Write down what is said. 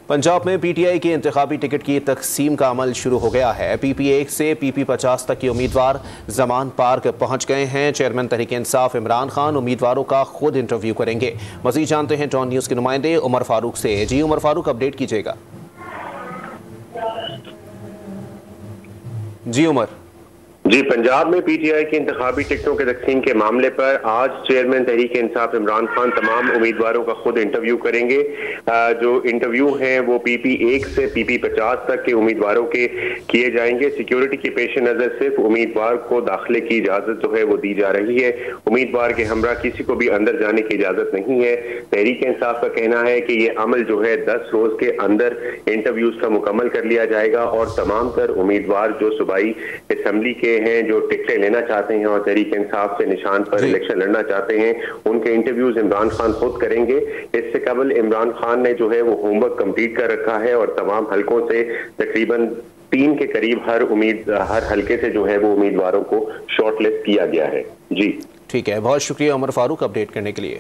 पंजाब में पीटीआई के इंतखाबी टिकट की तकसीम का अमल शुरू हो गया है। PP1 से PP50 तक के उम्मीदवार जमान पार्क पहुंच गए हैं। चेयरमैन तहरीक इंसाफ इमरान खान उम्मीदवारों का खुद इंटरव्यू करेंगे। मजीद जानते हैं टॉन न्यूज़ के नुमाइंदे उमर फारूक से। जी उमर फारूक, अपडेट कीजिएगा। जी उमर। जी, पंजाब में पीटीआई की इंतखाबी टिकटों के तकसीम के मामले पर आज चेयरमैन तहरीक इंसाफ इमरान खान तमाम उम्मीदवारों का खुद इंटरव्यू करेंगे। जो इंटरव्यू हैं वो PP1 से PP50 तक के उम्मीदवारों के किए जाएंगे। सिक्योरिटी के पेश नज़र सिर्फ उम्मीदवार को दाखिले की इजाज़त जो है वो दी जा रही है। उम्मीदवार के हमरा किसी को भी अंदर जाने की इजाज़त नहीं है। तहरीक इंसाफ का कहना है कि ये अमल जो है 10 रोज़ के अंदर इंटरव्यूज़ का मुकम्मल कर लिया जाएगा और तमाम तर उम्मीदवार जो सूबाई असम्बली के हैं, जो टिकटें लेना चाहते हैं और तहरीक इंसाफ से निशान पर इलेक्शन लड़ना चाहते हैं, उनके इंटरव्यूज इमरान खान खुद करेंगे। इससे कबल इमरान खान ने जो है वो होमवर्क कंप्लीट कर रखा है और तमाम हलकों से तकरीबन 3 के करीब हर हलके से जो है वो उम्मीदवारों को शॉर्टलिस्ट किया गया है। जी ठीक है, बहुत शुक्रिया उमर फारूक अपडेट करने के लिए।